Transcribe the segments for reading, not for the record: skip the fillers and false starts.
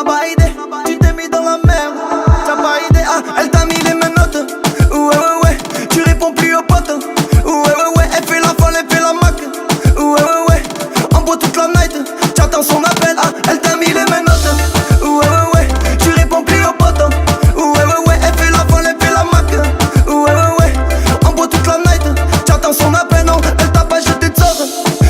n'a pas idée. Tu t'es mis dans la merde, t'as pas idée. Ah, elle t'a mis les menottes. Ouais, ouais, ouais, tu réponds plus aux potes. Ouais, ouais, ouais, elle fait la folle, elle fait la mac. Ouais, ouais, ouais, en bois toute la night. J'attends son appel, ah, elle t'a mis les menottes. Ouais, ouais, ouais, tu réponds plus aux potes. Ouais, ouais, ouais, elle fait la folle, elle fait la mac. Ouais, ouais, ouais, en bois toute la night. J'attends son appel, non, elle t'a pas jeté de sorte.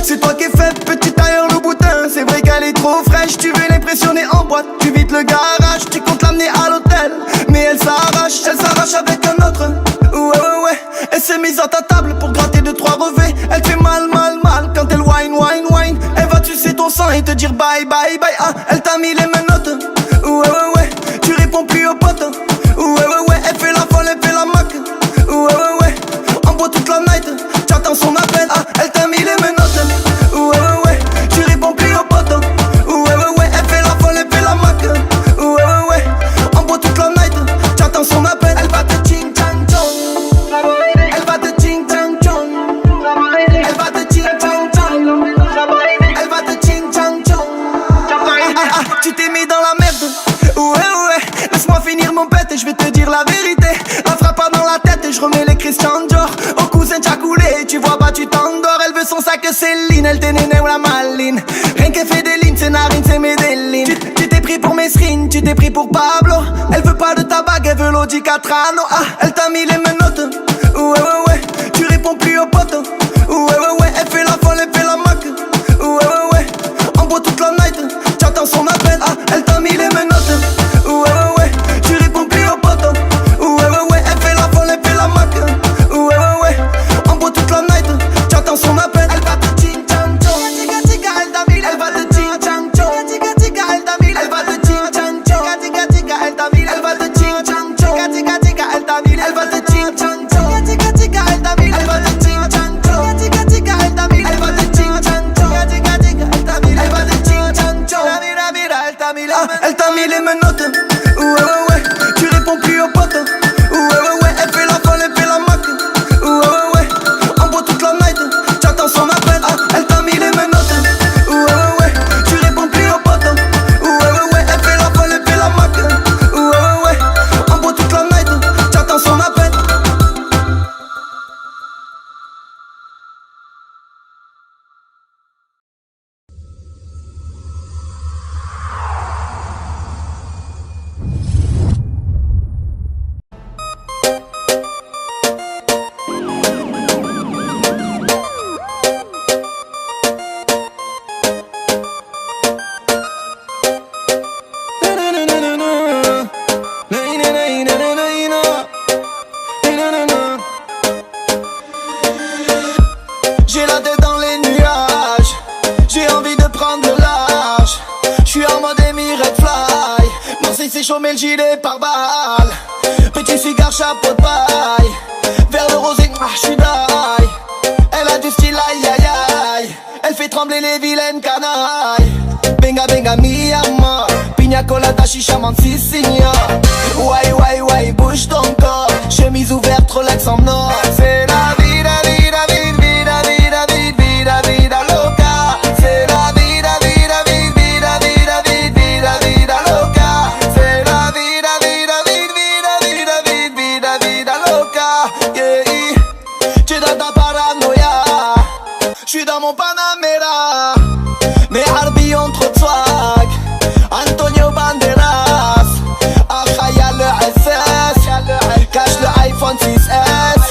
C'est toi qui es fait, petit tailleur le boutin. C'est vrai qu'elle est trop fraîche, tu veux l'impressionner en boîte. Tu vides le garage, tu comptes l'amener à l'hôtel. Mais elle s'arrache avec un autre. Ouais, ouais, ouais, elle s'est mise à ta table pour gratter 2-3 revêts. Elle fait mal, mal, mal quand elle whine, whine, whine. Elle va sucer ton sang et te dire bye, bye, bye. Ah, elle t'a mis les menottes. Ouais, ouais, ouais, tu réponds plus aux potes. Ouais, ouais, ouais, elle fait la folle, elle fait la mac. Ouais, ouais, ouais, en bois toute la night. J'attends son appel, ah, elle t'a mis les menottes. Ouais, ouais, ouais, tu réponds plus aux potes. Ouais, ouais, ouais, elle fait la folle, elle fait la mac. Ouais, ouais, ouais, en bois toute la night. J'attends son appel, elle va te ching chang chong. Elle va te ching chang chong. Elle va te ching chang chong. Elle va te ching chang chong. Ah, ah, tu t'es mis dans la merde. Ouais, ouais, laisse-moi finir mon pète et je vais te dire la vérité. La frappe pas dans la tête et je remets les Christian Dior. Au cousin t'as coulé, tu vois pas tu t'endors. Elle veut son sac Céline, elle t'est néné ou la maline. Rien qu'elle fait des lignes, c'est Narine, c'est Medellin. Tu t'es pris pour Mesrine, tu t'es pris pour Pablo. Elle veut pas de ta bague, elle veut l'Audi Catrano. Ah, elle t'a mis les menottes. Ouais, ouais, ouais, tu réponds plus aux potes. Ouais, ouais, ouais, elle fait la folle, elle fait la mac. Ouais, ouais, ouais, en bois toute la night. J'attends son appel, ah, elle t'a mis les menottes. Ouais, ouais, ouais, tu réponds plus aux potes. Ouais, ouais, ouais, elle fait la folle, elle fait la mac. Ouais, ouais, ouais, en bois toute la night. J'attends son appel, elle va te ching chang chong. Elle t'a mis, elle va te ching chang chong. Elle t'a mis, elle va te ching chang chong. Elle t'a mis, elle va te ching chang chong. Elle t'a mis, elle va te ching chang chong. Elle t'a mis, elle va te ching chang chong. Elle t'a mis, elle va te ching chang chong. Elle t'a mis, elle va te ching chang chong. Elle t'a mis les menottes. Ouais, ouais, ouais, tu réponds plus aux potes. Ouais, ouais, ouais, elle fait la folle, elle fait la mac. Ouais, ouais, ouais, en bois toute la night. J'attends son appel, ah, elle t'a mis les menottes. Ouais, ouais, ouais, tu réponds plus aux potes. Ouais, ouais, ouais, elle fait la folle, elle fait la mac. Ouais, ouais, ouais, en bois toute la night. J'attends son appel. J'ai la tête dans les nuages, j'ai envie de prendre le large. J'suis en mode Red Fly, Marseille c'est chaud mais le gilet par balle. Petit cigare, chapeau de paille, vers le rosé, j'suis die. Elle a du style, aïe aïe aïe, elle fait trembler les vilaines canailles. Benga benga mi amor, pina colada, chicha, mansisigna. Ouais ouais ouais, bouge ton corps, chemise ouverte, Rolex en or. C'est la vida, vida, vida, vida, vida, vida, vida, vida loca. C'est la vida, vida, vida, vida, vida, vida, vida loca. C'est la vida, vida, vida, vida, vida, vida, vida loca. Yeah, tu es dans ta paranoïa, j'suis dans mon Panamera. Mais Harbi ont trop de swag, Antonio Banderas. Akhaya le SS, cache le iPhone 6S.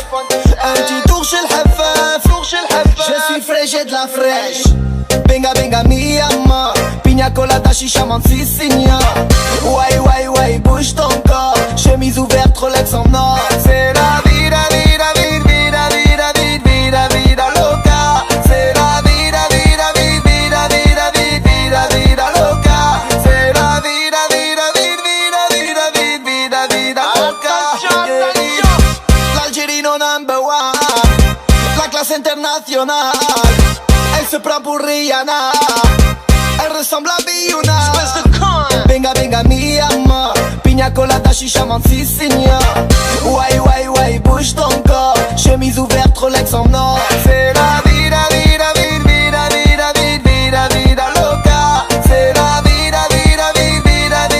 Un petit tour chez le Heffef, je suis frais, j'ai de la fraîche. Benga benga mi amor, pina colada, chicha, mansisigna. Ouais ouais ouais, bouge ton corps, chemise ouverte, Rolex en or. C'est la vida, vida, vida, vida, vida, vida, vida loca. C'est la vida, vida, vida, vida, vida, vida, vida loca. C'est la vida, vida, vida, vida, vida, vida, vida loca. L'Algérino number one, la classe internationale. Elle se prend pour Rihanna, elle ressemble à Biouna. Benga benga mi amor, pina colada, chicha, mansisigna. Ouais ouais ouais, bouge ton corps, chemise ouverte, Rolex en or. C'est la vida, vida, vida, vida, vida, vida, vida loca. C'est la vida, vida, vida, vida,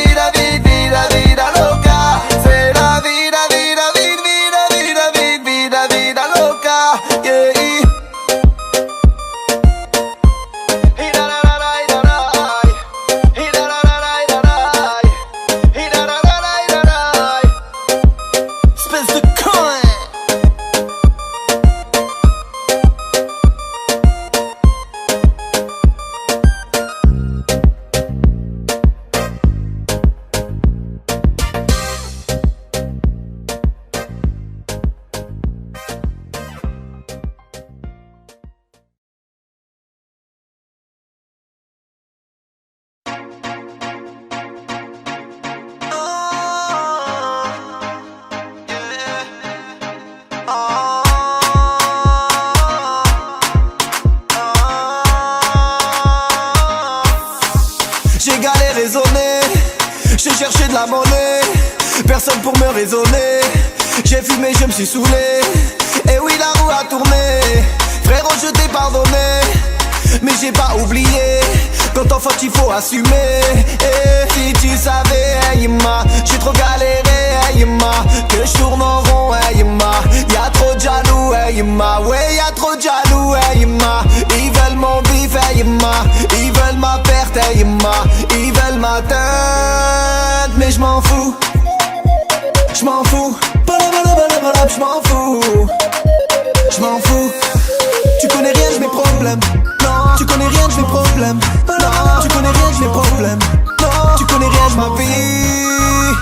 raisonné. J'ai cherché de la monnaie, personne pour me raisonner. J'ai fumé, je me suis saoulé. Et oui, la roue a tourné. Frérot, je t'ai pardonné, mais j'ai pas oublié. Quand en faute il faut assumer. Et si tu savais, hey, j'ai trop galéré, hey, que je tourne en rond, hey, y'a trop de jaloux, hey, ouais, y'a trop de jaloux, hey, ils veulent mon bif, hey, ils veulent ma perte, hey, ils veulent ma teinte. Mais je m'en fous, je m'en fous, je m'en fous, je m'en fous. Tu connais rien de mes problèmes, non. Tu connais rien de mes problèmes, non. Tu connais rien de mes problèmes, non. Tu connais rien de ma vie.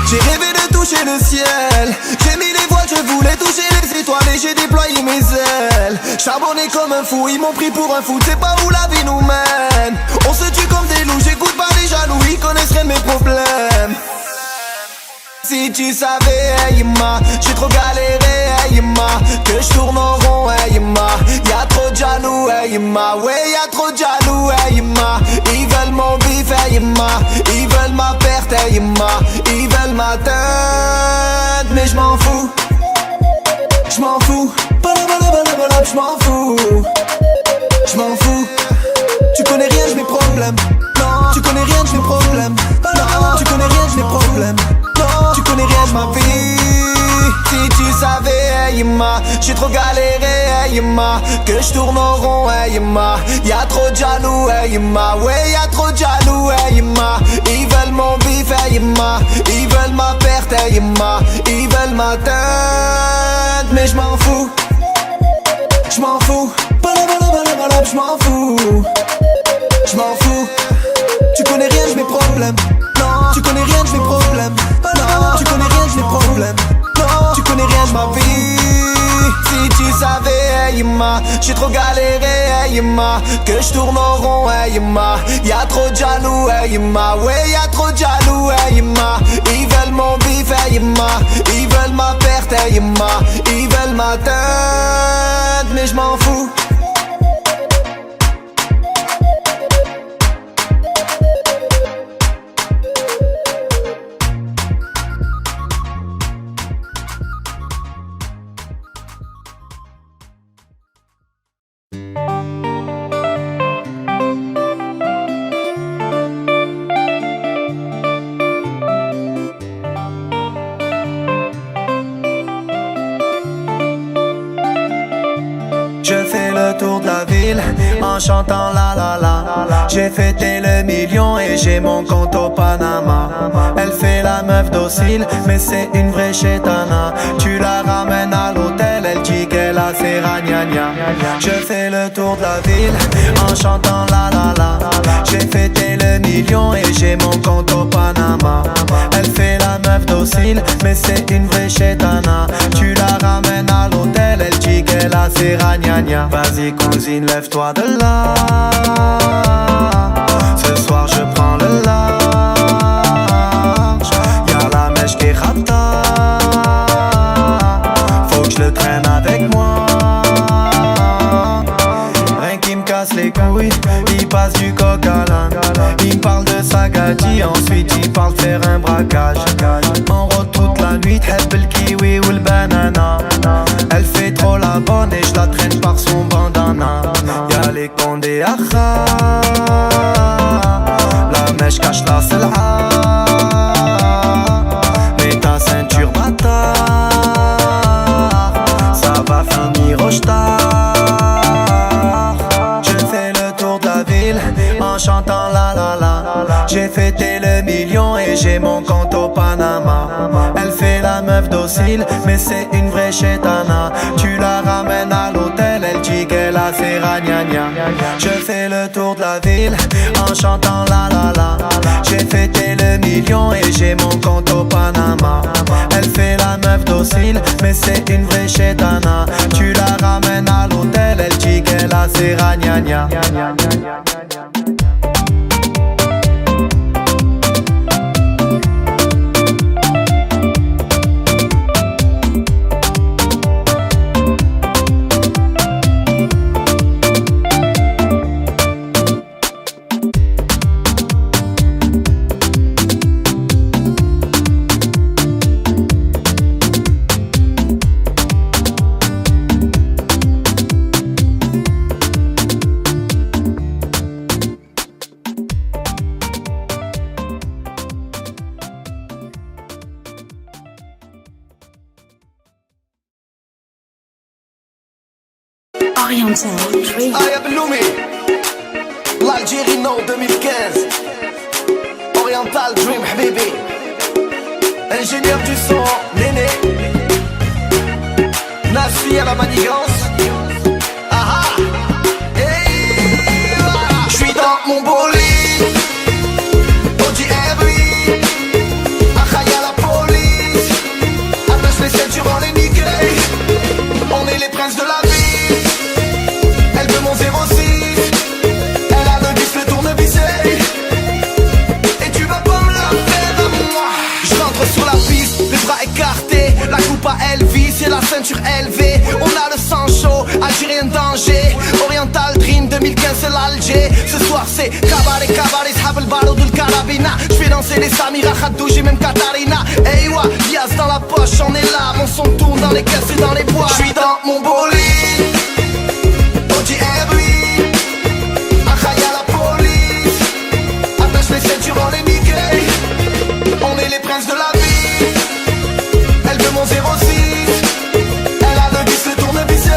J'ai rêvé de toucher le ciel. J'ai mis les voiles, je voulais toucher les étoiles et j'ai déployé mes ailes. Charbonné comme un fou, ils m'ont pris pour un fou. C'est pas où la vie nous mène. On se tue comme des loups, j'écoute pas les jaloux. Ils connaissent rien de mes problèmes. Si tu savais, hey, j'ai trop galéré, hey, que je tourne en rond, hey, y'a trop de jaloux, hey, ouais, y'a trop de jaloux, hey, ils veulent mon bif, hey, ils veulent ma perte, hey, ils veulent ma teinte. Mais je m'en fous, je m'en fous, je m'en fous, je m'en fous. Tu connais rien de mes problèmes, non. Tu connais rien de mes problèmes, non. Tu connais rien de mes problèmes, non. Tu connais rien de ma vie. Si tu savais, hey, j'ai trop galéré, hey, que je tourne en rond, hey, y'a trop de jaloux, hey, ouais, y'a trop de jaloux, hey, ils veulent mon bif, hey, ils veulent ma perte, hey, ils veulent ma teinte. Mais je m'en fous, je m'en fous, je m'en fous, je m'en fous. Tu connais rien de mes problèmes, non. Tu connais rien de mes problèmes, non. Tu connais rien de mes problèmes, non. Tu connais rien de ma vie. Si tu savais, hey, j'ai trop galéré, hey, que je tourne en rond, hey, y'a trop de jaloux, hey, ouais, y'a trop de jaloux, hey, ils veulent mon bif, hey, ils veulent ma perte, hey, ils veulent ma teinte. Mais je m'en fous, tour de la ville en chantant la la la. J'ai fêté le million et j'ai mon compte au Panama. Elle fait la meuf docile mais c'est une vraie chétana. Tu la ramènes à l'hôtel, elle dit qu'elle a ses ragnagnas. Je fais le tour de la ville en chantant la la la. J'ai fêté le million et j'ai mon compte au Panama. Elle fait la meuf docile mais c'est une vraie chétana. Tu la ramènes à l'hôtel, elle dit qu'elle a ses ragnagnas. Vas-y cousine, lève-toi de là. Ce soir je prends le large. Y'a la mèche qui rata. Faut que je le traîne avec moi. Rien qui me casse les couilles. Il passe du coq à l'âne. Il me parle de sa gadji. Ensuite il parle de faire un braquage. En route toute la nuit, t'heb le kiwi ou le banana. Elle fait trop la bonne et je la traîne par son bandana. Y'a les condés à la mèche cache la selha. Mets ta ceinture bâtard. Ça va finir au star. Je fais le tour de la ville en chantant la la la. J'ai fêté le million et j'ai mon compte au Panama. Elle fait la meuf docile mais c'est une vraie chétana. Tu la ramènes à l'hôtel, elle dit qu'elle a ses ragnagnas. Je fais le tour de la ville en chantant la la la. J'ai fêté le million et j'ai mon compte au Panama. Elle fait la meuf docile mais c'est une vraie chétana. Tu la ramènes à l'hôtel, elle dit qu'elle a ses ragnagnas. Aya Bloumi, l'Algérie non 2015. Oriental Dream Habibi, ingénieur du son, Néné. Nassi à la manigance. Ah ah. Hey, j'suis dans mon bolide, Audi R8. Achaïa la police, attache les ceintures en les niquer. On est les princes de la vie. Elle veut mon 06. Elle a le disque, le tournevis. Et tu vas pas me la faire à moi. Je rentre sur la piste, les bras écartés. La coupe à Elvis et la ceinture élevée. On a le sang chaud, Algérien danger. Oriental Dream 2015 c'est l'Alger. Ce soir c'est cabaret, cabaret, s'hab le barreau de carabina. J'fais danser les Samira, Khadouj et même Katarina. Hey wa, Diaz dans la poche, on est là. Mon son tourne dans les caisses et dans les bois. J'suis dans mon bolide, Audi R8. Achaïa la police, attache les ceintures en les niquer. On est les princes de la vie. Elle veut mon 06. Elle a le disque, le tournevis.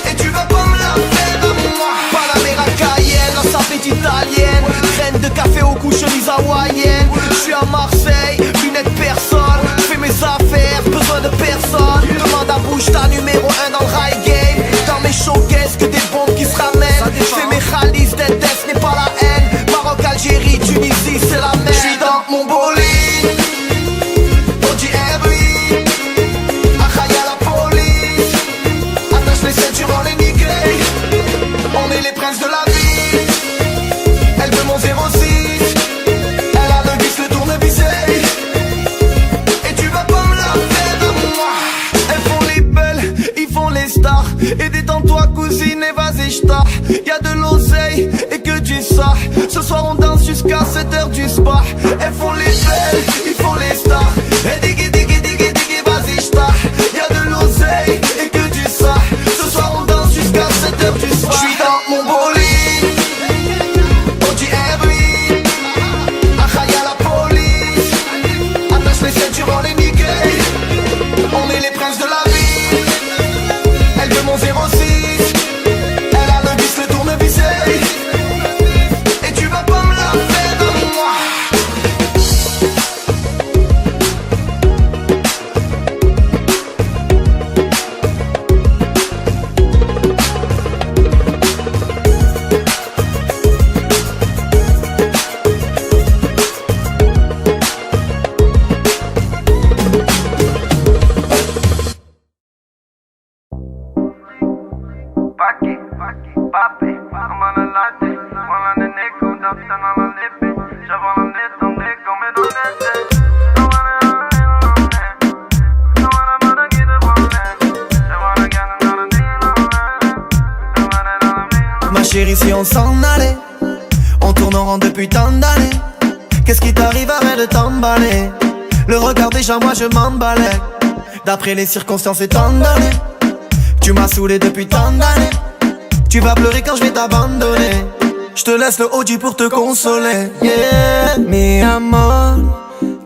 Et tu vas pas me la faire à moi. Panamera Cayenne, la sapette italienne. Graine de café aux couches chemise hawaïenne. J'suis à Marseille, lunettes personne. J'fais mes affaires, besoin de personne. Demande à bouche ta numéro 1 dans le rail game. Dans mes showcases que des bombes qui se ramènent. J'fais mes khalis, d'Edes n'est pas la haine. Maroc, Algérie, Tunisie, c'est la même. J'suis dans mon bolide, Audi R8. Achaïa la police, attache les ceintures en les niquer. On est les princes de la vie. Elle veut mon 06. Elle a le disque, le tournevis. Et tu vas pas me la faire à moi. Elles font les belles, ils font les stars. Et détends-toi cousine et vas-y j't'arre. Y'a de l'oseille et que du ça. Ce soir on danse jusqu'à 7h du soir. Elles font les belles, ils font les stars. Et diggy diggy diggy diggy vas-y j't'arre. Y'a de l'oseille et que du ça. Ce soir on danse jusqu'à 7h du soir. J'suis dans mon bolide, Audi R8. Achaïa la police, attache les ceintures en les niquer. On est les princes de la vie. Elle veut mon 06. Elle a le disque, le tournevis. Et tu vas pas me la faire à moi. Paki, papi, I'm on a latte. Voilà les négos, d'absent à la lippe. J'avais l'emmené tomber comme un honnête. Ma chérie, si on s'en allait, on tourne en rond depuis tant d'années. Qu'est-ce qui t'arrive, arrête de t'emballer. Le regard déjà, moi je m'emballais. D'après les circonstances étant données, tu m'as saoulé depuis tant d'années. Tu vas pleurer quand je vais t'abandonner. Je te laisse le Audi pour te consoler. Yeah, mi amor,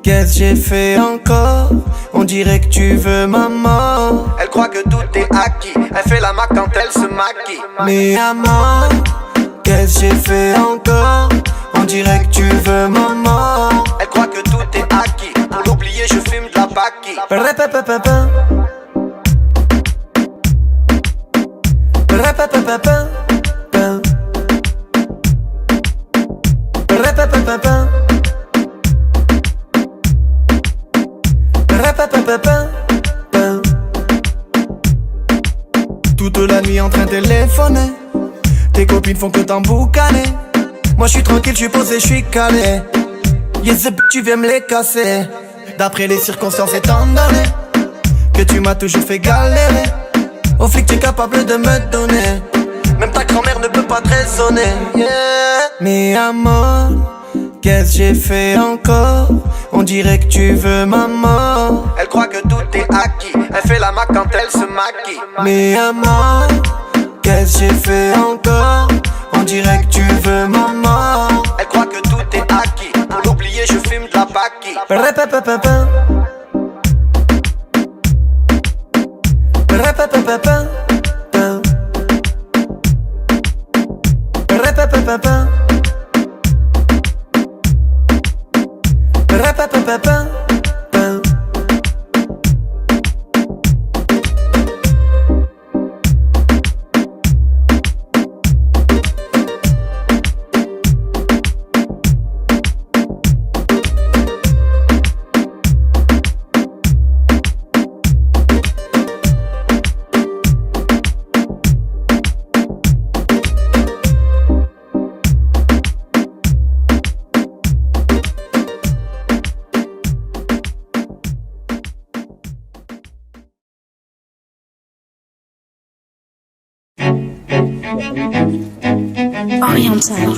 qu'est-ce que j'ai fait encore? On dirait que tu veux ma mort. Elle croit que tout est acquis. Elle fait la mac quand elle se maquille. Mi amor, qu'est-ce que j'ai fait encore? On dirait que tu veux ma mort. Elle croit que tout est acquis. Pour l'oublier je fume de la paki. Répépépépin. Répépépépin. Répépépépin. Répépépépin. Toute la nuit en train de téléphoner. Tes copines font que t'emboucaner. Moi je suis tranquille, je suis posé, je suis calé. Yes, tu viens me les casser. D'après les circonstances étant donné que tu m'as toujours fait galérer. Au flic tu es capable de me donner. Même ta grand-mère ne peut pas te raisonner. Yeah. Mi amor, qu'est-ce que j'ai fait encore? On dirait que tu veux ma mort. Elle croit que tout est acquis. Elle fait la mac quand elle se maquille. Mi amor, qu'est-ce que j'ai fait encore? On dirait que tu veux ma mort. Elle croit que tout est acquis. Pour l'oublier je fume de la paki. Répépépépin. Répépépépin. Rapapapapin. Rapapapapin. Oriental.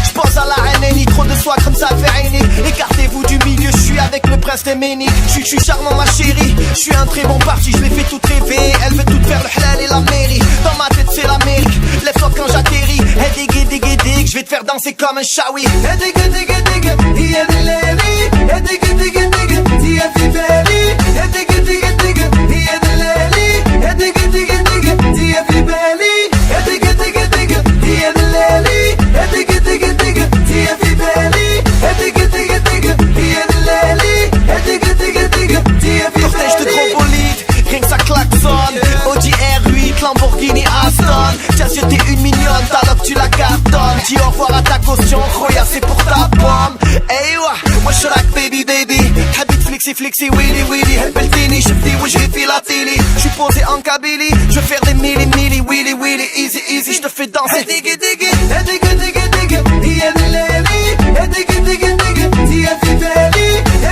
J'pense à la haine, trop de soie comme ça fait aîner. Écartez-vous du milieu, je suis avec le prince des Méniques. Je suis charmant ma chérie, je suis un très bon parti, je l'ai fait tout rêver. Elle veut tout faire le halal et la mairie. Dans ma tête c'est l'Amérique, lève-toi quand j'atterris. Hey dig dig dig dig, je vais te faire danser comme un shawi. Hey dig dig dig, yeah the lady. Hey dig dig dig, yeah the belly. Hey dig dig dig, yeah the lady. Hey dig dig dig, yeah the belly. Hey dig dig dig, yeah the lady. Hey dig dig dig, yeah the belly. Hey dig dig dig, yeah the lady. Hey dig dig dig, yeah the belly. Cortège de gros bolides, rien que ça klaxonne. Audi R8, Lamborghini Aston. Tiens si t'es une mignonne, alors que tu la cartonnes. Dis au revoir à ta caution, Roya c'est pour ta pomme. Hey moi je like baby baby. Habit flexi flexi willy willy. Helpeltini, shifty وجهي في la télé. J'suis posé en Kabylie, je veux faire des milli milli willy willy. Easy easy, j'te fais danser. Diggy diggy, diggy diggy diggy. Yeah the lady, diggy diggy diggy. Yeah the belly,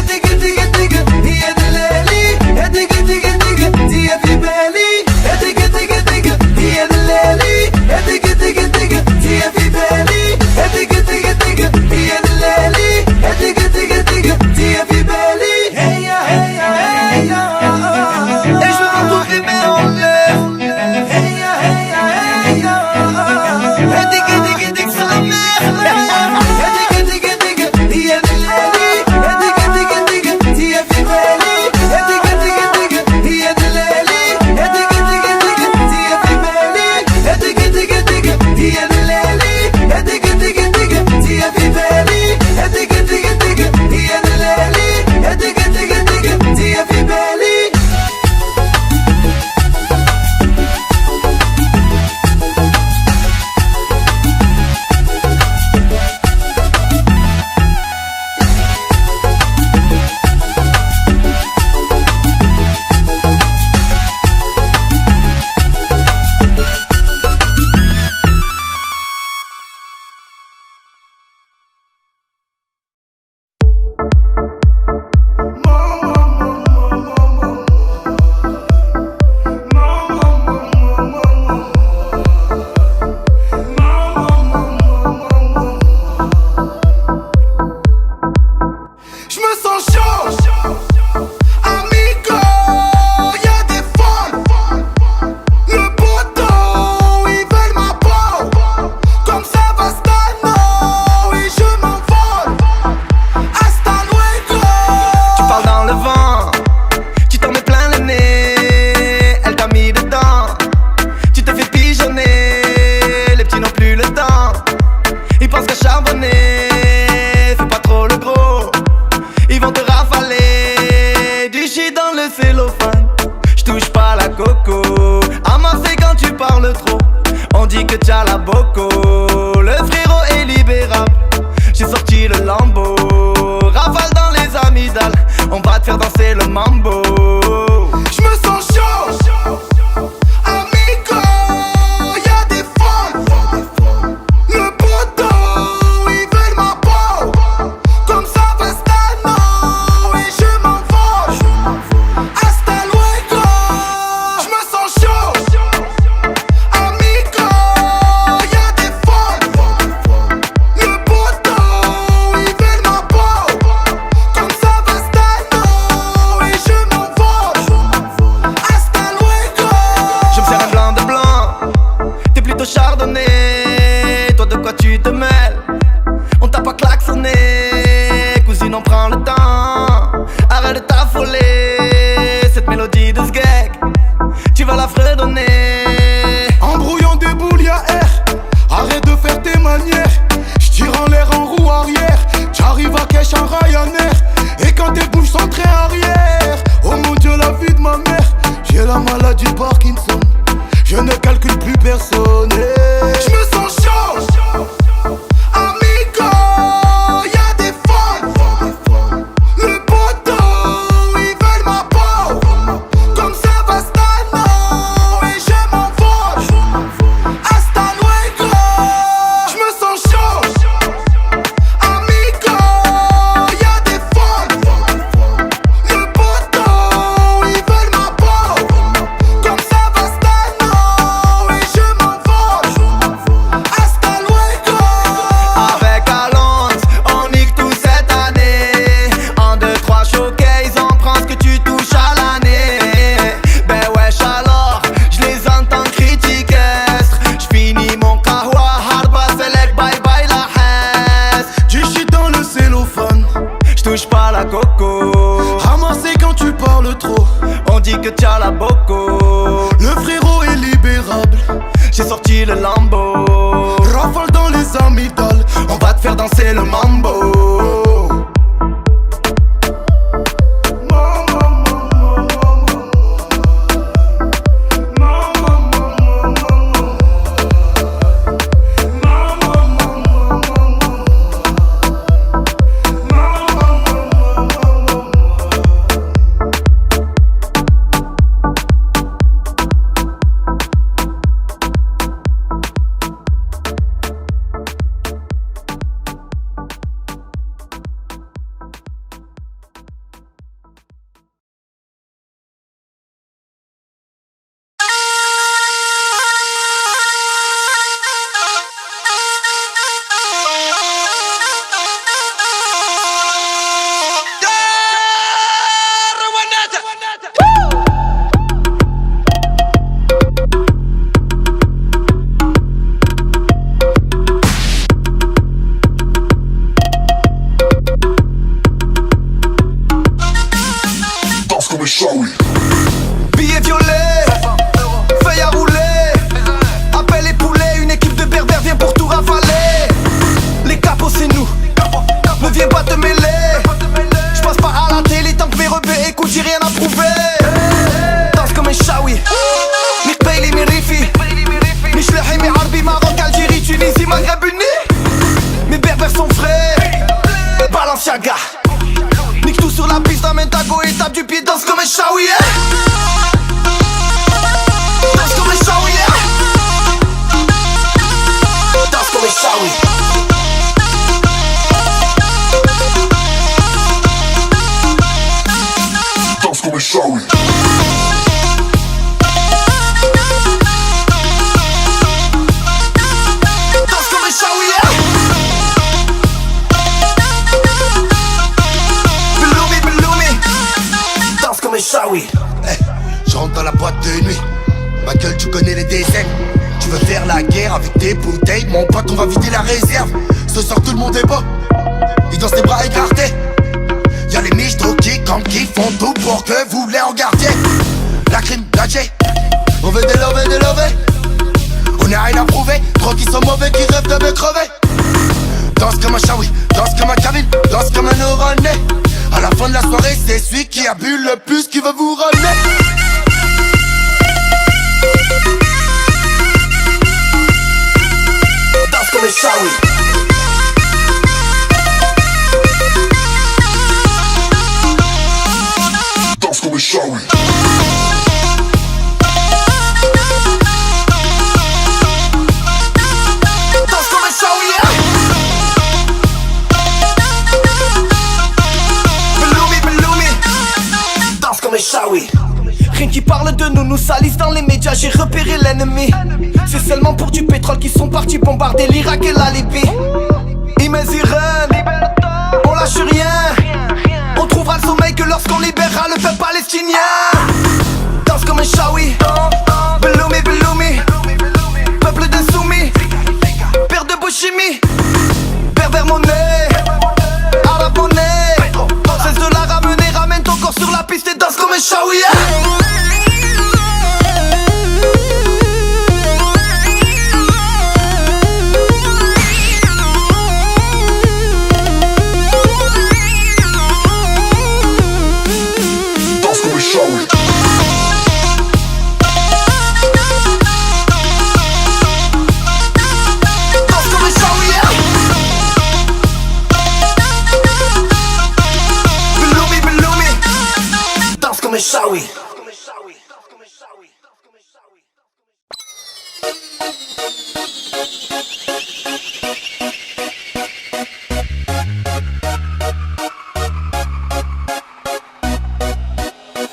diggy diggy diggy. Yeah the lady, diggy diggy diggy. Yeah the belly, diggy diggy diggy. Yeah the lady, diggy diggy diggy. Yeah the belly, diggy diggy diggy. Yeah the lady, diggy diggy diggy. Yeah the belly. Hey ya hey ya hey ya. Et je veux voir toutes les mains en l'air. Hey ya hey ya hey ya. Diggy diggy diggy sa mère. Diggy diggy diggy. Yeah the lady, diggy diggy diggy. Yeah the belly, diggy diggy diggy. Yeah the lady, diggy diggy diggy. Yeah the belly, diggy diggy diggy. Yeah the lady, diggy diggy diggy. Yeah the belly, diggy diggy diggy. Yeah the lady, diggy diggy diggy. Yeah the belly. Amigo, y'a des folles. Le poteau Toi de quoi tu te mêles? On t'a pas klaxonné, cousine on prend le temps. Arrête de t'affoler, cette mélodie de sgeg, tu vas la fredonner. En brouillant des boules y'a air, arrête de faire tes manières. J'tire en l'air en roue arrière, j'arrive à cash en Ryanair. Et quand tes bouches sont très arrière, oh mon Dieu la vie de ma mère. J'ai la maladie de Parkinson, je ne calcule plus personne. Je me sens chaud, amigo, y'a des folles. Le poteau, ils veulent ma peau, comme Savastano, et je m'envole. Hasta luego, je me sens chaud, amigo, y'a des folles. Le poteau, ils veulent ma peau, comme Savastano, et je m'envole. Hasta luego. Avec Alonso, on nique tout cette année. En 2-3 showcase, on prend ce que tu touches à l'année. Ben wesh alors, je les entends critiquer. J'finis mon kahwa, harba select, bye bye la hesse. Du shit dans le cellophane, J'touche pas la coco, ramassé quand tu parles trop. on dit que t'as la boco. Le frérot est libérable, J'ai sorti le Lambo, rafale dans les amygdales. on va te faire danser le mambo. Billets violets, feuille à rouler. Appelle les poulets, une équipe de berbères vient pour tout rafaler. Les capots c'est nous, ne viens pas te mêler. J'passe pas à la télé tant que mes rebeux écoutent, j'ai rien à prouver. Danse comme un shawi, Nick Bailey, mes riffis. Michlahi, mes Arbi, Maroc, Algérie, Tunisie, Maghreb uni. Mes berbères sont frais, Balenciaga. Nique tout sur la piste, amène ta go et tape du pied, danse comme un shawi, danse comme un shawi, danse comme un shawi. Danse comme un shawi. Danse comme un shawi, danse comme un shawi. Je rentre dans la boîte de nuit, ma gueule tu connais les déserts. Tu veux faire la guerre avec tes bouteilles, mon pote on va vider la réserve. Ce soir tout le monde est beau, ils dansent les bras écartés. Y'a les michtos qui font tout pour que vous les en gardiez. La crime, la J, on veut délover. On a rien à prouver, trop qui sont mauvais, qui rêvent de me crever. Danse comme un shawi, danse comme un Kevin, danse comme un Neuroné. À la fin de la soirée, c'est celui qui a bu le plus qui veut vous ramener. Danse comme un shawi. Danse comme un shawi. Danse comme un shawi. Beloumi. Danse comme un shawi. Rien qui parle de nous salissent dans les médias, j'ai repéré l'ennemi. C'est seulement pour du pétrole qu'ils sont partis bombarder l'Irak et la Libye. Ils mesurent, on lâche rien. On trouvera le sommeil que lorsqu'on libérera le peuple palestinien. Danse comme un shawi, Beloumi. Peuple de soumis, Jimmy, pervers monnaie, à la monnaie. Cesse de la ramener, ramène ton corps sur la piste et danse comme un shawiya. Danse comme un shawi. Shawi.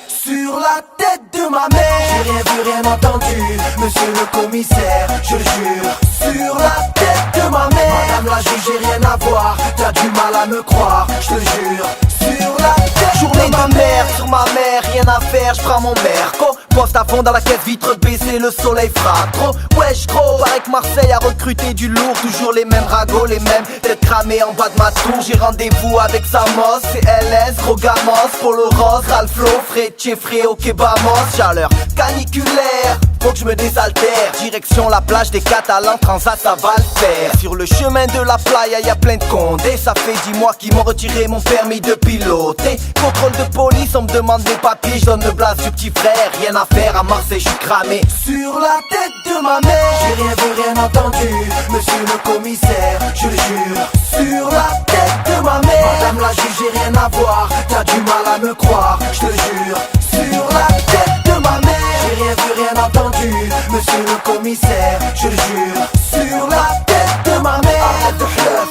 Sur la tête de ma mère, j'ai rien vu, rien entendu, monsieur le commissaire, je le jure. Sur la tête de ma mère, madame la juge, j'ai rien à voir, t'as du mal à me croire, je te jure. Sur la tête Journée de ma mère, sur ma mère, rien à faire, j'prends mon merco. Poste à fond dans la caisse, vitre baissée, le soleil frappe trop. Wesh gros, paraît que Marseille a recruté du lourd. Toujours les mêmes ragots, les mêmes têtes cramées en bas de ma tour. J'ai rendez-vous avec Samos, CLS, gros gamos, Polo Rose, Ralflo, Frecce, Fréo, Kebamos. Chaleur caniculaire, faut que je me désaltère. Direction la plage des Catalans, Transat, ça va le faire. Sur le chemin de la playa, y a plein de condés. Ça fait 10 mois qu'ils m'ont retiré mon permis de piloter. Contrôle de police, on me demande mes papiers. Je donne le blase du petit frère, rien à faire à Marseille, je suis cramé. Sur la tête de ma mère, j'ai rien vu, rien entendu, monsieur le commissaire, je le jure. Sur la tête de ma mère, madame la juge, j'ai rien à voir, t'as du mal à me croire, je te jure. Sur la tête de ma mère, j'ai rien vu, rien entendu, monsieur le commissaire, je le jure. Sur la tête de ma mère, arrête de hleuf,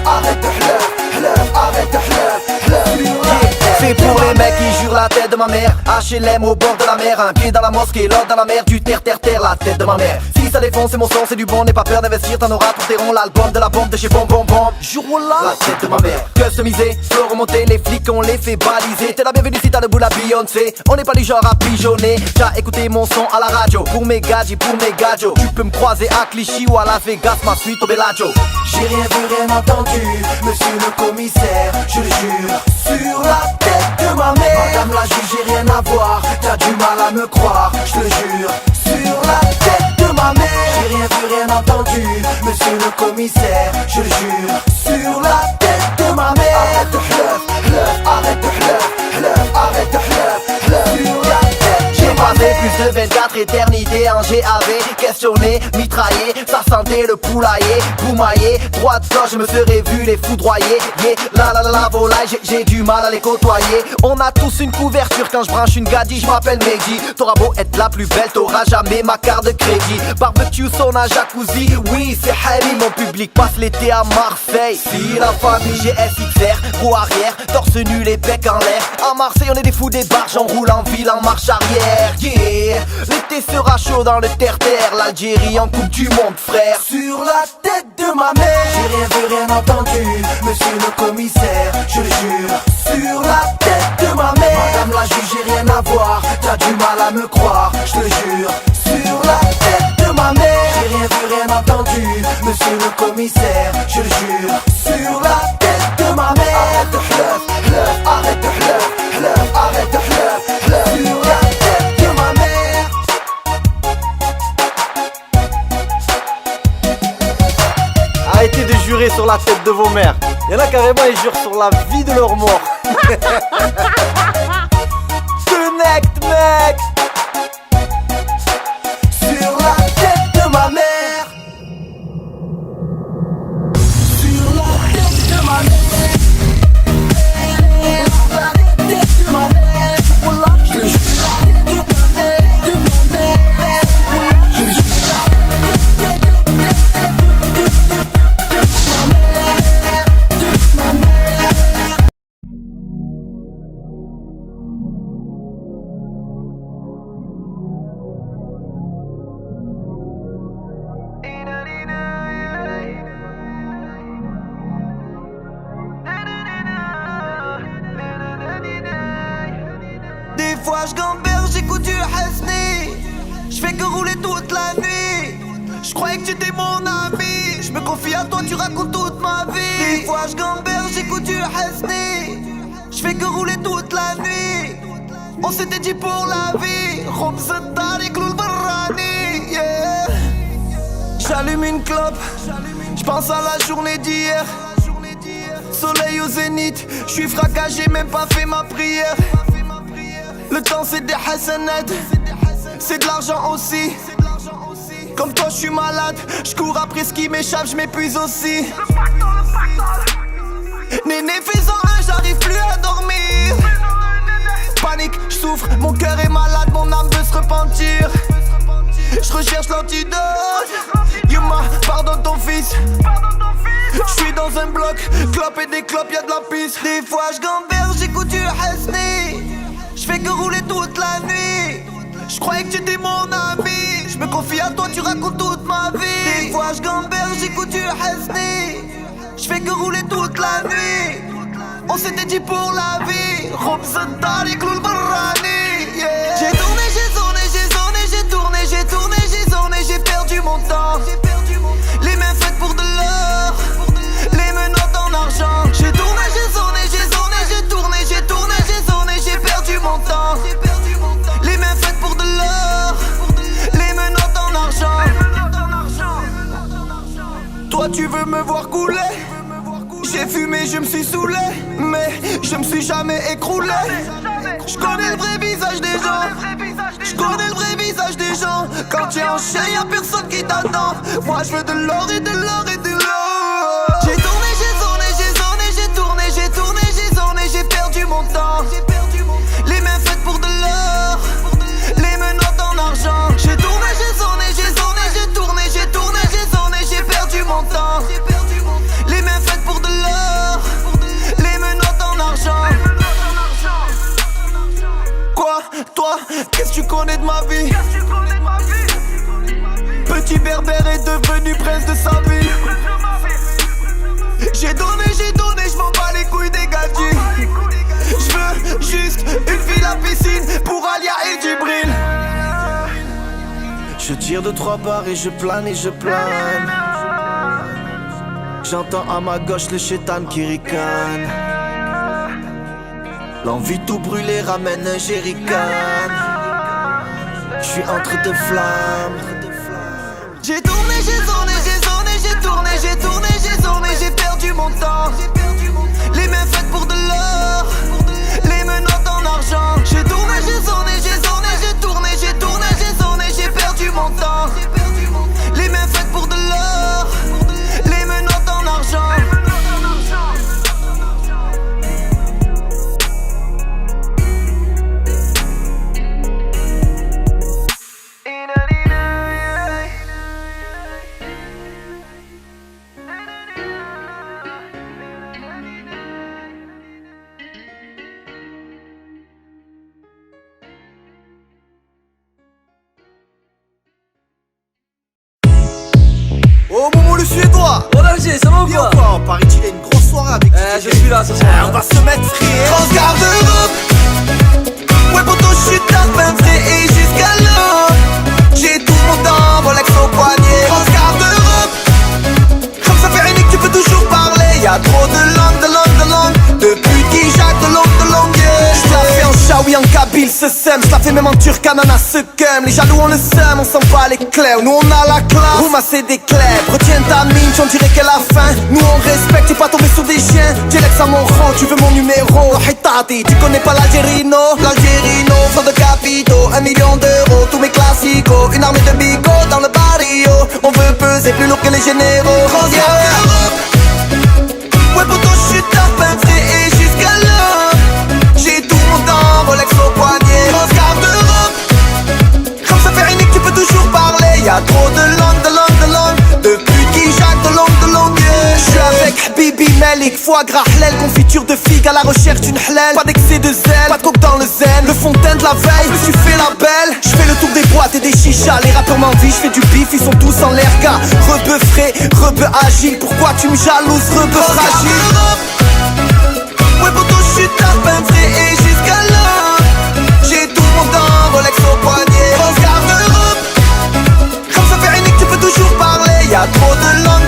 arrête de hleuf, arrête de hleuf. C'est pour les mecs qui jurent la tête de ma mère. HLM au bord de la mer, un pied dans la mosquée, l'autre dans la mer. Du terre, la tête de ma mère. Si ça défonce, c'est mon son, c'est du bon. N'aie pas peur d'investir, t'en auras pour tes ronds. L'album de la bombe de chez Bom Bom Bom. Jour-là, la tête de ma mère. Customisé, flow remonté, les flics on les fait baliser. T'es la bienvenue si t'as le bout la Beyoncé. On n'est pas du genre à pigeonner. T'as écouté mon son à la radio. Pour mes gadgets, pour mes gadgets. Tu peux me croiser à Clichy ou à Las Vegas, ma suite au Bellagio. J'ai rien vu, rien entendu, monsieur le commissaire, je le jure. Sur la tête de ma mère, madame la juge, j'ai rien à voir, t'as du mal à me croire, je te jure. Sur la tête de ma mère, j'ai rien vu, rien entendu, monsieur le commissaire, je le jure. Sur la tête de ma mère, arrête de hleuf, arrête de hleuf, arrête de hleuf. Sur la tête, j'ai passé plus de 24 éternités en GAV. Questionné, mitraillé, ça sentait le poulailler. Boumaillé, droit de gauche, je me serais vu les foudroyer. Yeah, la volaille, j'ai du mal à les côtoyer. On a tous une couverture quand je branche une gadie, je m'appelle Mehdi. T'auras beau être la plus belle, t'auras jamais ma carte de crédit. Barbecue, sauna, jacuzzi, oui c'est Harry. Mon public passe l'été à Marseille. Si la famille GSXR, roue arrière, torse nu, les becs en l'air. À Marseille on est des fous des barges, on roule en ville en marche arrière. Yeah, l'été sera chaud dans le terre-terre. L'Algérie en coupe du monde frère. sur la tête de ma mère, j'ai rien vu, rien entendu, monsieur le commissaire, je le jure. Sur la tête de ma mère, madame la juge, j'ai rien à voir, t'as du mal à me croire, je te jure. Sur la tête de ma mère, j'ai rien vu, rien entendu, monsieur le commissaire, je le jure. Sur la tête de ma mère, arrête de hleuf, arrête de hleuf, arrête de hleuf. Sur la tête de ma mère. Arrêtez de jurer sur la tête de vos mères. Y'en a carrément, ils jurent sur la vie de leur mort. Connect mec. Sur la tête de ma mère. Sur la tête de ma mère. Sur la tête de ma mère. Wallah, je le jure. De ma mère, de ma mère. Wallah, je le jure. me confie à toi, tu racontes toute ma vie. Des fois je gamberge, j'écoute du Hasni. Je fais que rouler toute la nuit. On s'était dit pour la vie. Khubz al-tariq loul barrani, yeah. J'allume une clope, j'pense à la journée d'hier. Soleil au zénith, j'suis fracassé, j'ai même pas fait ma prière. Le temps c'est des hasanat, c'est de l'argent aussi. Comme toi j'suis malade, j'cours après ce qui m'échappe, j'm'épuise aussi. Néné fais-en un, j'arrive plus à dormir. Panique, j'souffre, mon cœur est malade, mon âme veut se repentir. J'recherche l'antidote. Yuma, pardonne ton fils. J'suis dans un bloc, clope et des clopes, y'a de la pisse. Des fois j'gamberge, j'écoute du Hasni. J'fais que rouler toute la nuit. J'croyais que tu étais mon ami. J'me confie à toi, tu racontes toute ma vie. Des fois j'gamberge, j'écoute du Hasni. J'fais que rouler toute la nuit. On s'était dit pour la vie. Khubz al-tariq loul barrani, yeah. J'ai tourné, j'ai zoné, j'ai zoné, j'ai tourné, j'ai tourné, j'ai zoné, j'ai perdu mon temps. Les mains faites pour de l'or, les menottes en argent. J'ai tourné, j'ai zoné, j'ai zoné, j'ai tourné, j'ai tourné, j'ai zoné, j'ai perdu mon temps. Les mains faites pour de l'or, les menottes en argent. Toi tu veux me voir couler. J'ai fumé, je me suis saoulé, mais je me suis jamais écroulé. Je connais le vrai visage des gens. Je connais le vrai visage des gens. Quand t'es en chien, y'a personne qui t'attend. Moi je veux de l'or et de l'or et de l'or. J'ai tourné, j'ai zoné, j'ai zoné, j'ai tourné, j'ai tourné, j'ai zoné, j'ai perdu mon temps. Les mains faites pour de l'or, les menottes en argent. J'ai tourné, j'ai zoné, j'ai zoné, j'ai tourné, j'ai tourné, j'ai zoné, j'ai perdu mon temps. Les mains faites pour de l'or, les menottes en argent. Quoi, toi, qu'est-ce que tu connais de ma vie? Petit berbère est devenu prince de sa ville. J'ai donné, j'm'en bats les couilles des gadgets. J'veux juste une fille à piscine pour Alia et Djibril. Je tire de 3 barres et je plane et je plane. J'entends à ma gauche le chétan qui ricane. L'envie de tout brûler ramène un jerrycan. J'suis entre deux flammes. J'ai tourné, j'ai zoné, j'ai zoné, j'ai tourné, j'ai tourné, j'ai zoné, j'ai perdu mon temps. Les mains faites pour de l'or, les menottes en argent. J'ai tourné, j'ai zoné, j'ai zoné, j'ai tourné, j'ai tourné, j'ai zoné, j'ai perdu mon temps. Les mains faites pour de l'or, les menottes en argent. Oh Momo le suédois. Oh l'Alger, ça va ou Bien quoi? quoi, paraît-il il y a une grosse soirée avec Je suis là ce soir. on va se mettre frère. Transgarde d'Europe. Ouais poto je suis tapin frais et jusqu'à l'aube. J'ai tout mon temps, Rolex au poignet. Transgarde d'Europe. Comme ça fait unique, tu peux toujours parler. Y'a trop de langue, depuis qui Jacques de longue, yeah. J'la fais en chaoui, en kabyle, ce sème. J'la fais même en turc, ananas, ce cum. Les jaloux on le sème, on sent pas les clés. Nous on a la classe, Rouma c'est des clés. Retiens ta mine, on dirait qu'elle a faim. Nous on respecte, t'es pas tombé sur des chiens. Dilex à mon rang, tu veux mon numéro. Hitati, tu connais pas l'Algérino. L'Algérino, flot de capitaux, 1 million d'euros, tous mes classicos. Une armée de bigots dans le barrio. On veut peser plus lourd que les généraux. Transgarde d'Europe. Ouais poto je suis tapin frais et jusqu'à l'aube. J'ai tout mon temps, Rolex au poignet. Transgarde d'Europe. Comme ça fait unique, tu peux toujours parler. Y'a trop de langue, depuis qui Jacques de longue, yeah. Je suis avec Bibi Melik, foie gras halal, confiture de figue à la recherche d'une halal. Pas d'excès de zèle, pas de coke dans le zen. Le fontaine de la veille, je me suis fait la belle. Je fais le tour des boîtes et des chichas. Les rappeurs m'envient, je fais du bif, ils sont tous en l'air gars. Rebeu frais, rebeu agile. Pourquoi tu me jalouses, rebeu fragile? Ouais poto je suis tapin frais et jusqu'à l'aube. J'ai tout mon temps, Rolex au poignet. Transgarde d'Europe. Comme ça fait unique, tu peux toujours parler. Y'a trop de langue,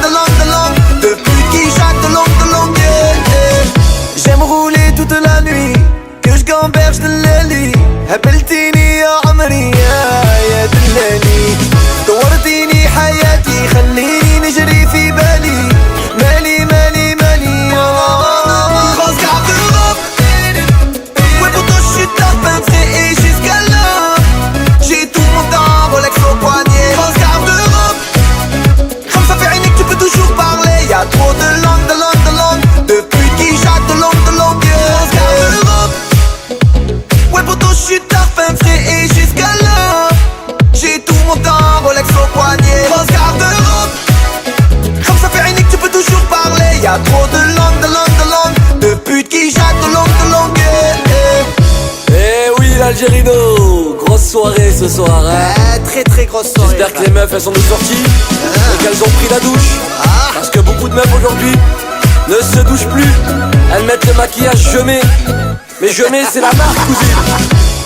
هبلتيني يا عمري يا دلالي دورتيني حياتي خليني نجري في بالي مالي مالي مالي France garde d'Europe. Ouais pourtant je suis ta femme et jusqu'à là j'ai tout mon temps Rolex au poignet France garde d'Europe. Comme ça fait rien que tu peux toujours parler. Y'a trop de langues, de langues, de langues. De putes qui jactent de langue, de langue. France garde d'Europe. Ouais pourtant je suis ta femme et jusqu'à là j'ai tout mon temps Rolex au poignet France garde d'Europe. Comme ça fait rien que tu peux toujours parler. Y'a trop de langues, de langues, de langues. De putes qui jactent de langue, de langue. Eh oui l'Algérino, grosse soirée ce soir hein. Très très grosse soirée. J'espère que les meufs elles sont de sortie et qu'elles ont pris la douche. Parce que beaucoup de meufs aujourd'hui ne se douchent plus. Elles mettent le maquillage Jemé. Mais Jemé c'est la marque cousine.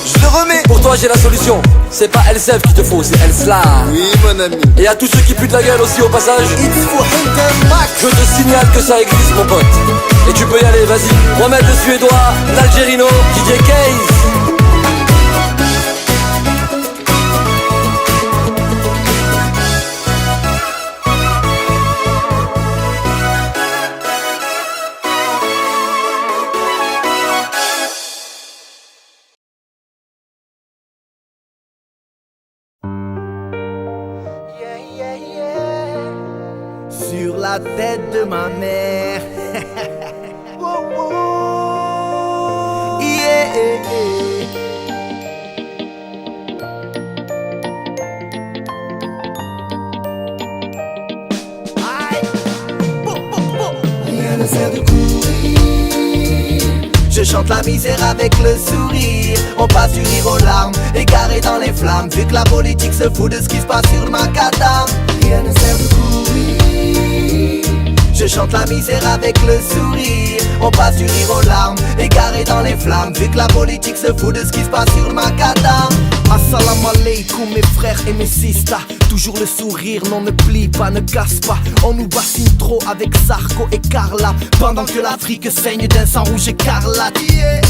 Je le remets. Pour toi j'ai la solution. C'est pas Elsef qu'il te faut, c'est Elsla. Oui mon ami. Et à tous ceux qui puent de la gueule aussi au passage, It's for Max. je te signale que ça existe mon pote. Et tu peux y aller, vas-y. Remets le suédois, l'Algérino, DJ Case. Sur la tête de ma mère. Yeah. Rien ne sert de courir. Je chante la misère avec le sourire. On passe du rire aux larmes, égaré dans les flammes. Vu que la politique se fout de ce qui se passe sur le macadam. Rien ne sert de courir. Je chante la misère avec le sourire. On passe du rire aux larmes, égaré dans les flammes. Vu que la politique se fout de ce qui se passe sur le macadam. Assalamu alaikum mes frères et mes sisters. Toujours le sourire, non ne plie pas, ne casse pas. On nous bassine trop avec Sarko et Carla. Pendant que l'Afrique saigne d'un sang rouge écarlate. Yeah.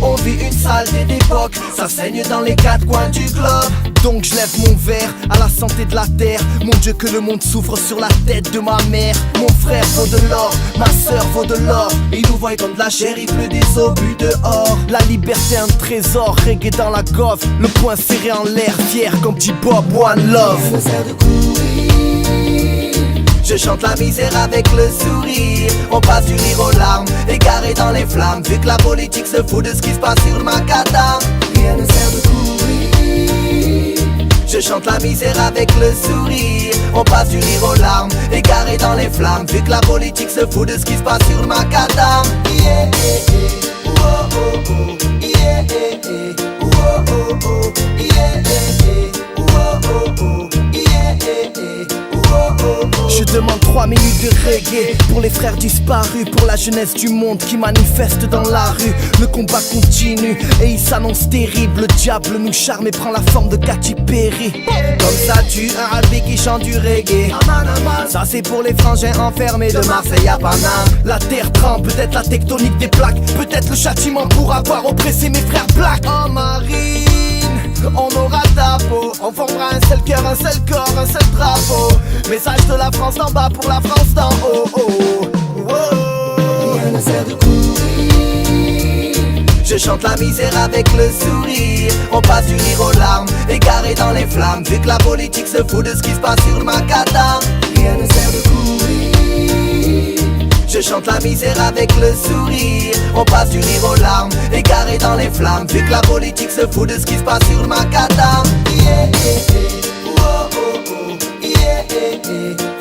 On vit une saleté d'époque, ça saigne dans les quatre coins du globe. Donc je lève mon verre à la santé de la terre. Mon Dieu que le monde souffre sur la tête de ma mère. Mon frère vaut de l'or, ma soeur vaut de l'or. Ils nous voient comme de la chair, il pleut des obus dehors. La liberté un trésor, reggae dans la goffe. Le poing serré en l'air, fier comme dit Bob One Love. Je chante la misère avec le sourire. On passe du rire aux larmes, égaré dans les flammes. Vu que la politique se fout de ce qui se passe sur le macadam. Rien ne sert de courir. Je chante la misère avec le sourire. On passe du rire aux larmes, égaré dans les flammes. Vu que la politique se fout de ce qui se passe sur le macadam. Yeah, oh, oh, oh. Yeah, oh, oh, oh. Yeah, oh, oh, oh. Je demande 3 minutes de reggae pour les frères disparus, pour la jeunesse du monde qui manifeste dans la rue. Le combat continue et il s'annonce terrible. Le diable nous charme et prend la forme de Katy Perry. Comme ça tue un albé qui chante du reggae. Ça c'est pour les frangins enfermés de Marseille à Paname. La terre tremble, peut-être la tectonique des plaques. Peut-être le châtiment pour avoir oppressé mes frères blacks. Oh Marine, on aura ta peau. On formera un seul cœur, un seul corps, un seul drapeau. Message de la France d'en bas pour la France d'en haut. Rien ne sert de courir. Je chante la misère avec le sourire. On passe du rire aux larmes, égaré dans les flammes. Vu que la politique se fout de ce qui se passe sur le macadam. Rien ne sert de courir. Je chante la misère avec le sourire. On passe du rire aux larmes, égaré dans les flammes. Vu que la politique se fout de ce qui se passe sur le macadam. Yeah, oh, oh, oh. Yeah,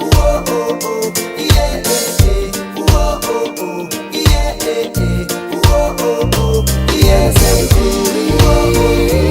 oh, oh, oh. Yeah, oh, oh, oh. Yeah, oh, oh, oh. Yeah, c'est cool. Oh, oh, oh.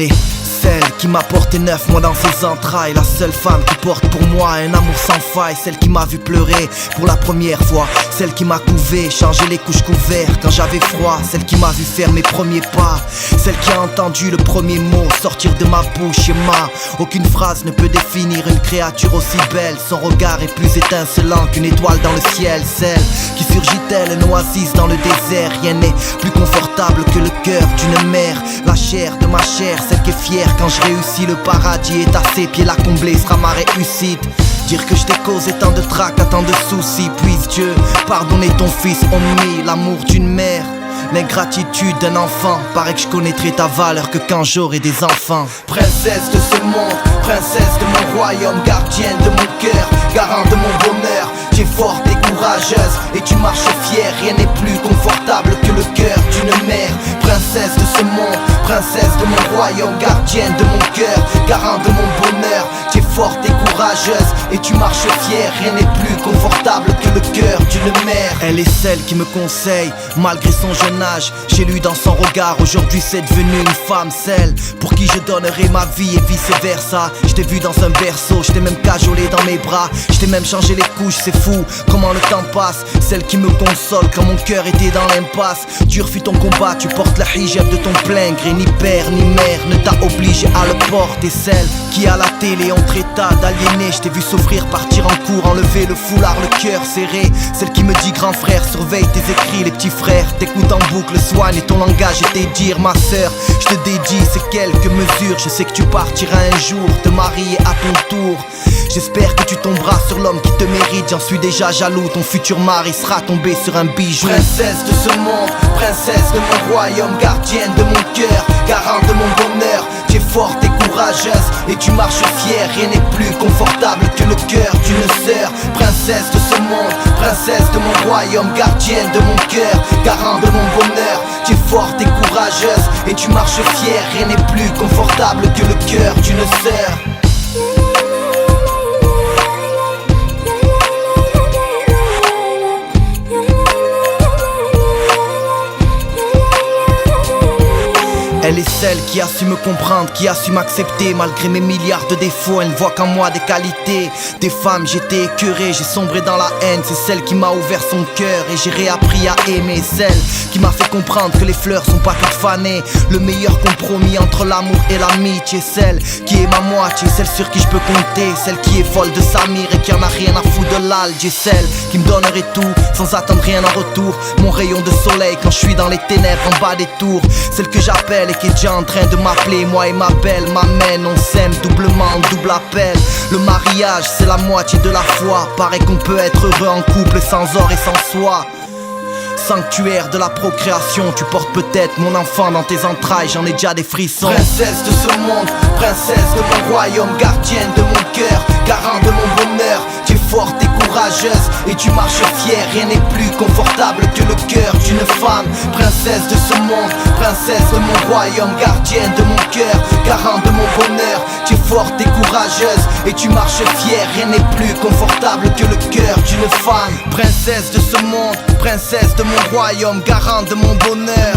Elle est celle qui m'a porté 9 mois dans ses entrailles. La seule femme qui porte pour moi un amour sans faille. Celle qui m'a vu pleurer pour la première fois. Celle qui m'a couvé, changé les couches couvertes quand j'avais froid. Celle qui m'a vu faire mes premiers pas. Celle qui a entendu le premier mot sortir de ma bouche. Et aucune phrase ne peut définir une créature aussi belle. Son regard est plus étincelant qu'une étoile dans le ciel. Celle qui surgit telle une oasis dans le désert. Rien n'est plus confortable que le cœur d'une mère. La chair de ma chair, celle qui est fière quand je réussis. Le paradis est à ses pieds, la combler sera ma réussite. Dire que je t'ai causé tant de tracas, tant de soucis. Puisse Dieu pardonner ton fils Omni. L'amour d'une mère, l'ingratitude d'un enfant. Paraît que je connaîtrai ta valeur que quand j'aurai des enfants. Princesse de ce monde, princesse de mon royaume, gardienne de mon cœur, garant de mon bonheur. Tu es forte et courageuse et tu marches fière. Rien n'est plus confortable que le cœur d'une mère. Princesse de ce monde, princesse de mon royaume, gardienne de mon cœur, garant de mon bonheur. Tu es forte et courageuse et tu marches fière. Rien n'est plus confortable que le cœur d'une mère. Elle est celle qui me conseille malgré son jeune âge. J'ai lu dans son regard, aujourd'hui c'est devenu une femme. Celle pour qui je donnerai ma vie et vice versa. Je t'ai vu dans un berceau, je t'ai même cajolé dans mes bras. Je t'ai même changé les couches, c'est fou comment le temps passe. Celle qui me console quand mon cœur était dans l'impasse. Dur fut ton combat, tu portes la hijab de ton plein gré. Ni père ni mère ne t'a obligé à le porter. Celle qui à la télé on traita d'aliéné. Je t'ai vu souffrir, partir en cours, enlever le foulard, le cœur serré. Celle qui me dit grand frère, surveille tes écrits. Les petits frères t'écoutent en boucle, soigne et ton langage et tes dires. Ma sœur, je te dédie ces quelques mesures. Je sais que tu partiras un jour, te marier à ton tour. J'espère que tu tomberas sur l'homme qui te mérite. J'en suis déjà jaloux, ton futur mari sera tombé sur un bijou. Princesse de ce monde, princesse de mon royaume, gardienne de mon cœur, garant de mon bonheur. Tu es forte et courageuse et tu marches fière. Rien n'est plus confortable que le cœur d'une sœur. Princesse de ce monde, princesse de mon royaume, gardienne de mon cœur, garant de mon bonheur. Tu es forte et courageuse et tu marches fière. Rien n'est plus confortable que le cœur d'une sœur. Elle est celle qui a su me comprendre, qui a su m'accepter malgré mes milliards de défauts. Elle ne voit qu'en moi des qualités. Des femmes, j'étais écœuré, j'ai sombré dans la haine. C'est celle qui m'a ouvert son cœur et j'ai réappris à aimer. Celle qui m'a fait comprendre que les fleurs sont pas toutes fanées. Le meilleur compromis entre l'amour et l'amitié. Celle qui est ma moitié, celle sur qui je peux compter. Celle qui est folle de Samir et qui en a rien à foutre de l'Alger. Celle qui me donnerait tout sans attendre rien en retour. Mon rayon de soleil quand je suis dans les ténèbres en bas des tours. Celle que j'appelle et qui est déjà en train de m'appeler. Moi et ma belle m'amène, on s'aime doublement, double appel. Le mariage c'est la moitié de la foi. Paraît qu'on peut être heureux en couple sans or et sans soi. Sanctuaire de la procréation, tu portes peut-être mon enfant dans tes entrailles, j'en ai déjà des frissons. Princesse de ce monde, princesse de mon royaume, gardienne de mon cœur, garant de mon bonheur. Tu es forte et courageuse et tu marches fière. Rien n'est plus confortable que le cœur d'une femme. Princesse de ce monde, princesse de mon royaume, gardienne de mon cœur, garant de mon bonheur. Tu es forte et courageuse et tu marches fière. Rien n'est plus confortable que le cœur d'une femme. Princesse de ce monde, princesse de mon royaume, garant de mon bonheur.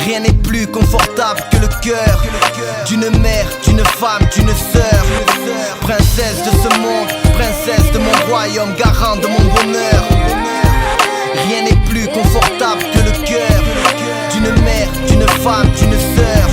Rien n'est plus confortable que le cœur d'une mère, d'une femme, d'une sœur. Princesse de ce monde, princesse de mon royaume, garant de mon bonheur. Rien n'est plus confortable que le cœur d'une mère, d'une femme, d'une sœur.